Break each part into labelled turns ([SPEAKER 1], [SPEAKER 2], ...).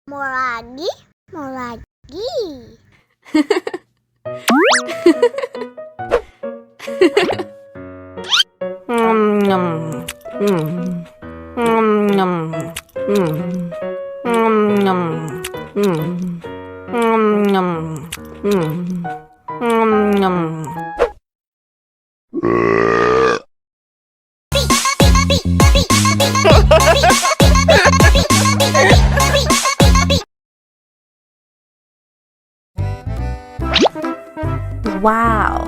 [SPEAKER 1] Mau lagi, mau lagi.
[SPEAKER 2] Wow.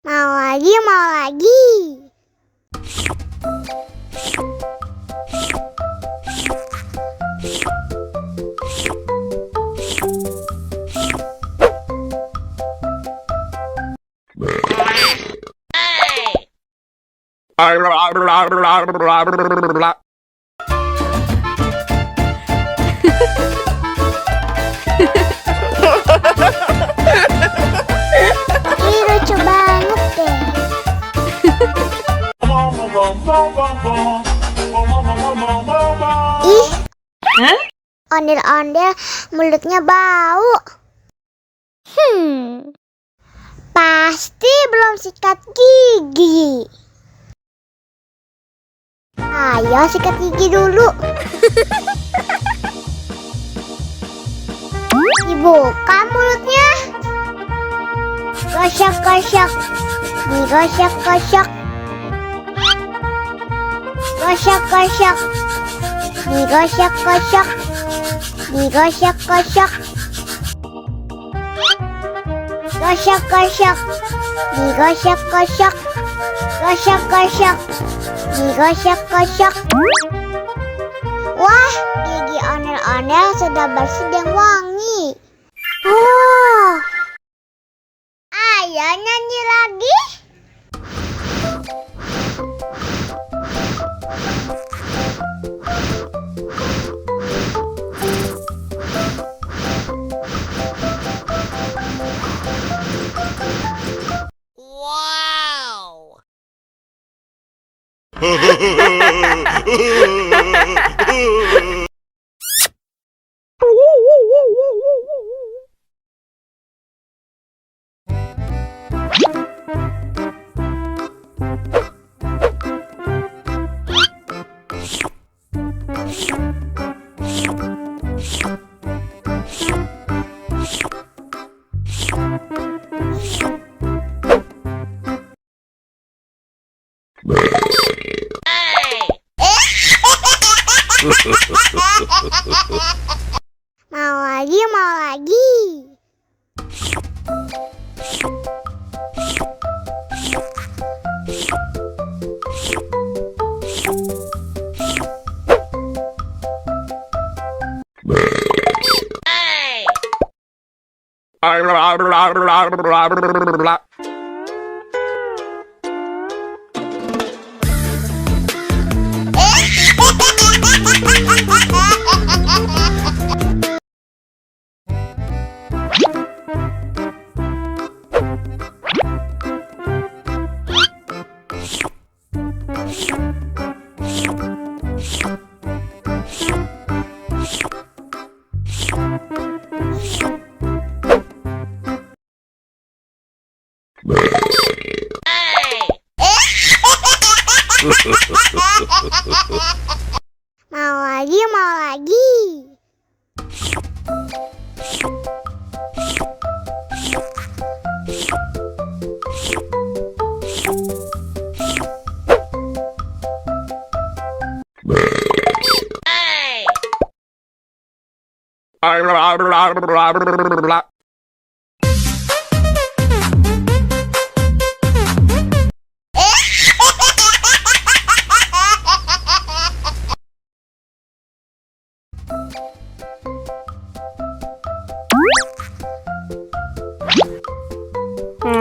[SPEAKER 1] Mau lagi, mau lagi. Ih, lucu banget deh. Ih, ondel-ondel mulutnya bau. Pasti belum sikat gigi. Ayo sikat gigi dulu. Dibuka mulutnya. Gosok-gosok. Digosok-gosok. Gosok-gosok. Digosok-gosok. Digosok-gosok. Gosok-gosok. Digosok-gosok. Gosok-gosok. Digosok-gosok. Wah, gigi ondel-ondel sudah bersih dan wangi. Oh, ayo nyanyi lagi. Mau lagi, mau lagi. Mau lagi, mau lagi. Mau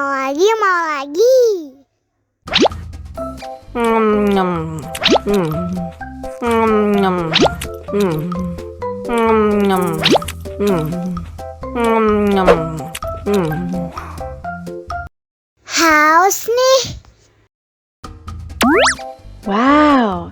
[SPEAKER 1] lagi, mau lagi. Haus nih.
[SPEAKER 2] Wow.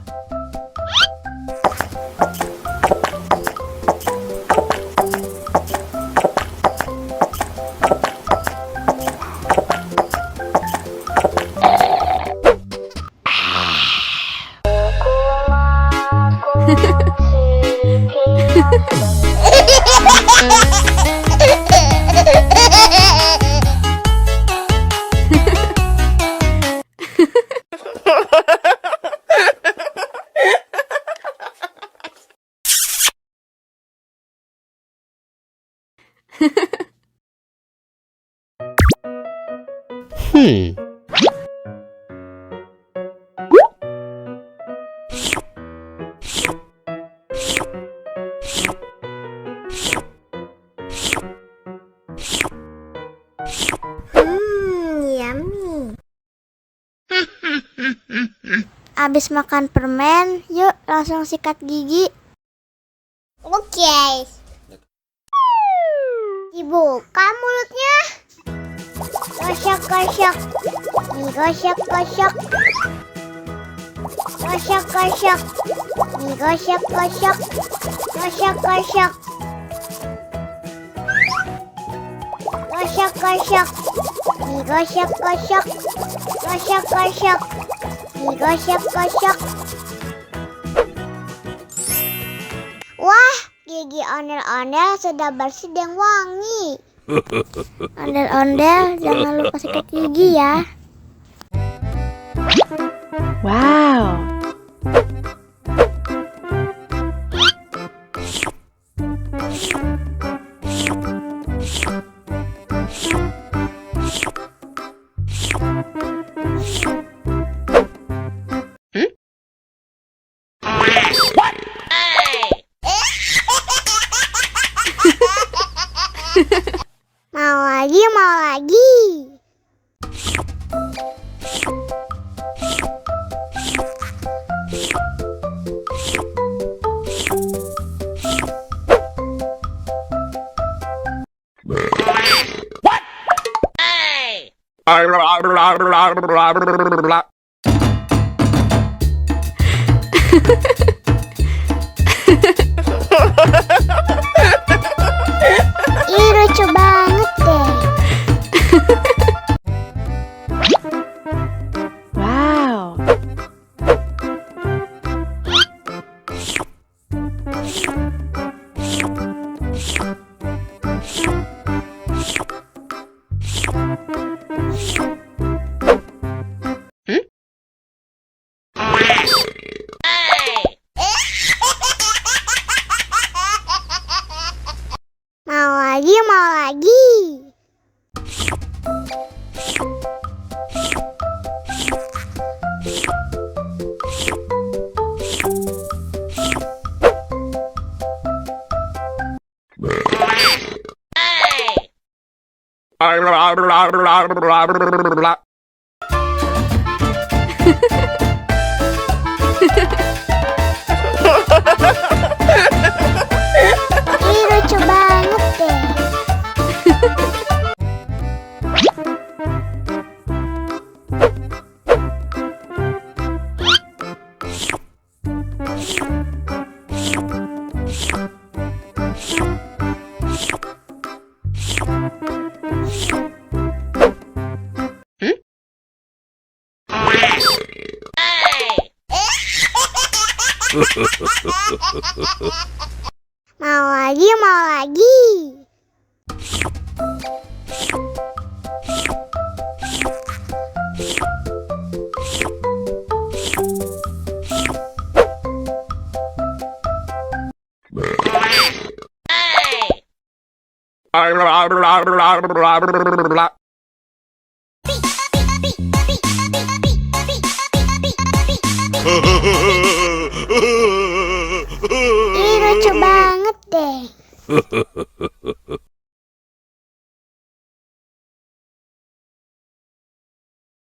[SPEAKER 1] Yummy. Abis makan permen, yuk langsung sikat gigi. Oke. Dibuka mulutnya. Gosok-gosok. Digosok-gosok. Gosok-gosok. Digosok-gosok. Gosok-gosok. Gosok-gosok. Digosok-gosok. Gosok-gosok. Digosok-gosok. Wah, gigi ondel-ondel sudah bersih dan wangi. Ondel-ondel, jangan lupa sikat gigi ya.
[SPEAKER 2] Wow.
[SPEAKER 1] Mau lagi, mau lagi. Ih, lucu banget deh.
[SPEAKER 2] Wow.
[SPEAKER 1] Mau lagi, mau lagi. Ih, lucu banget deh. Mau lagi, mau lagi. Ih, lucu banget deh.